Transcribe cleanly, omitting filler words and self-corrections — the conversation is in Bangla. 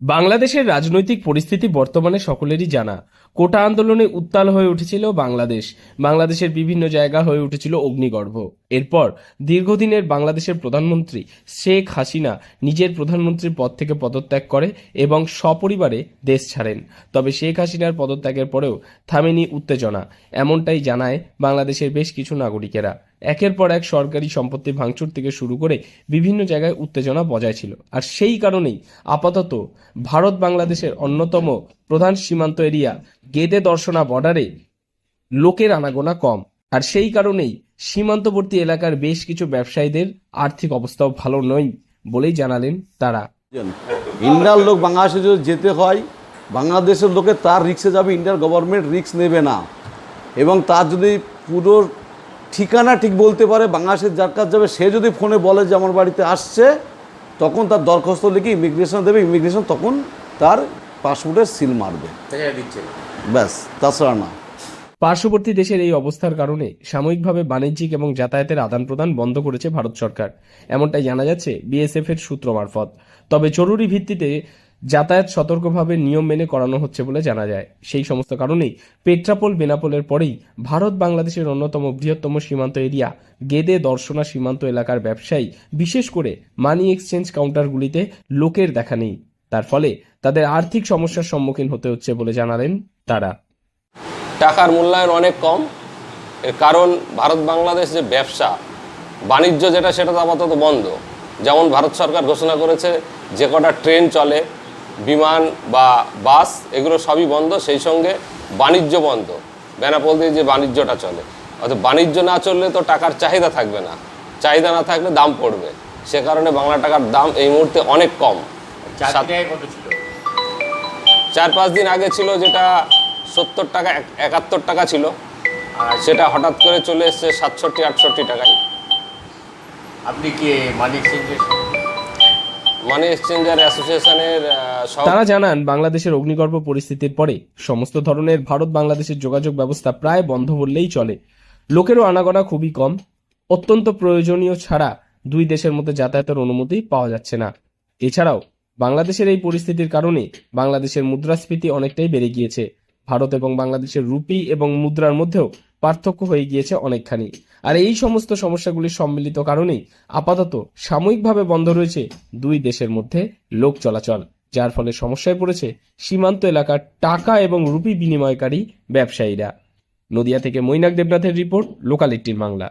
বাংলাদেশের রাজনৈতিক পরিস্থিতি বর্তমানে সকলেরই জানা। কোটা আন্দোলনে উত্তাল হয়ে উঠেছিল বাংলাদেশের বিভিন্ন জায়গা হয়ে উঠেছিল অগ্নিগর্ভ। এরপর দীর্ঘদিনের বাংলাদেশের প্রধানমন্ত্রী শেখ হাসিনা নিজের প্রধানমন্ত্রীর পদ থেকে পদত্যাগ করে এবং সপরিবারে দেশ ছাড়েন। তবে শেখ হাসিনার পদত্যাগের পরেও থামেনি উত্তেজনা, এমনটাই জানায় বাংলাদেশের বেশ কিছু নাগরিকেরা। একের পর এক সরকারি সম্পত্তি ভাঙচুর থেকে শুরু করে বিভিন্ন জায়গায় উত্তেজনা বজায় ছিল। আর সেই কারণেই আপাতত ভারত বাংলাদেশের অন্যতম প্রধান সীমান্ত এরিয়া গেদে দর্শনা বর্ডারে লোকের আনাগোনা কম। আর সেই কারণেই সীমান্তবর্তী এলাকার বেশ কিছু ব্যবসায়ীদের আর্থিক অবস্থাও ভালো নয় বলেই জানালেন তারা। ইন্ডিয়ার লোক বাংলাদেশে যদি যেতে হয়, বাংলাদেশের লোকে তার রিক্সে যাবে, ইন্ডিয়ার গভর্নমেন্ট রিক্স নেবে না। এবং তার যদি পুরো ঠিকানা ঠিক বলতে পারে, বাংলাদেশের যার কাছে যাবে সে যদি ফোনে বলে যে আমার বাড়িতে আসছে, তখন তার দরখাস্ত লিখে ইমিগ্রেশন দেবে, ইমিগ্রেশন তখন তার পাসপোর্টের সিল মারবে, ব্যাস, তাছাড়া না। পার্শ্ববর্তী দেশের এই অবস্থার কারণে সাময়িকভাবে বাণিজ্যিক এবং যাতায়াতের আদান প্রদান বন্ধ করেছে ভারত সরকার, এমনটাই জানা যাচ্ছে বিএসএফ এর সূত্র মারফত। তবে জরুরি ভিত্তিতে যাতায়াত সতর্কভাবে নিয়ম মেনে করানো হচ্ছে বলে জানা যায়। সেই সমস্ত কারণেই পেট্রাপোল বেনাপোলের পরেই ভারত বাংলাদেশের অন্যতম বৃহত্তম সীমান্ত এরিয়া গেদে দর্শনা সীমান্ত এলাকার ব্যবসায়ী, বিশেষ করে মানি এক্সচেঞ্জ কাউন্টারগুলিতে লোকের দেখা নেই। তার ফলে তাদের আর্থিক সমস্যার সম্মুখীন হতে হচ্ছে বলে জানালেন তারা। টাকার মূল্যায়ন অনেক কম। এর কারণ ভারত বাংলাদেশ যে ব্যবসা বাণিজ্য যেটা, সেটা তো আপাতত বন্ধ। যেমন ভারত সরকার ঘোষণা করেছে যে কটা ট্রেন চলে, বিমান বা বাস, এগুলো সবই বন্ধ। সেই সঙ্গে বাণিজ্য বন্ধ, বেনাপোল দিয়ে যে বাণিজ্যটা চলে। অর্থাৎ বাণিজ্য না চললে তো টাকার চাহিদা থাকবে না, চাহিদা না থাকলে দাম পড়বে। সে কারণে বাংলা টাকার দাম এই মুহূর্তে অনেক কম। 4-5 দিন আগে ছিল যেটা 70 টাকা 71 টাকা ছিল, সেটা হঠাৎ করে চলে এসছে 67-68 টাকায়। আপনি কি মানি এক্সচেঞ্জার অ্যাসোসিয়েশনের তারা জানান, বাংলাদেশের অগ্নিগর্ভ পরিস্থিতির পরে সমস্ত ধরনের ভারত বাংলাদেশের যোগাযোগ ব্যবস্থা প্রায় বন্ধ বললেই চলে। লোকেরও আনাগোনা খুবই কম। অত্যন্ত প্রয়োজনীয় ছাড়া দুই দেশের মধ্যে যাতায়াতের অনুমতি পাওয়া যাচ্ছে না। এছাড়াও বাংলাদেশের এই পরিস্থিতির কারণে বাংলাদেশের মুদ্রাস্ফীতি অনেকটাই বেড়ে গিয়েছে। ভারত এবং বাংলাদেশের রুপি এবং মুদ্রার মধ্যেও পার্থক্য হয়ে গিয়েছে অনেকখানি। আর এই সমস্ত সমস্যাগুলির সম্মিলিত কারণেই আপাতত সাময়িকভাবে বন্ধ রয়েছে দুই দেশের মধ্যে লোক চলাচল, যার ফলে সমস্যায় পড়েছে সীমান্ত এলাকার টাকা এবং রুপি বিনিময়কারী ব্যবসায়ীরা। নদিয়া থেকে মৈনাক দেবনাথের রিপোর্ট, লোকাল 18 বাংলা।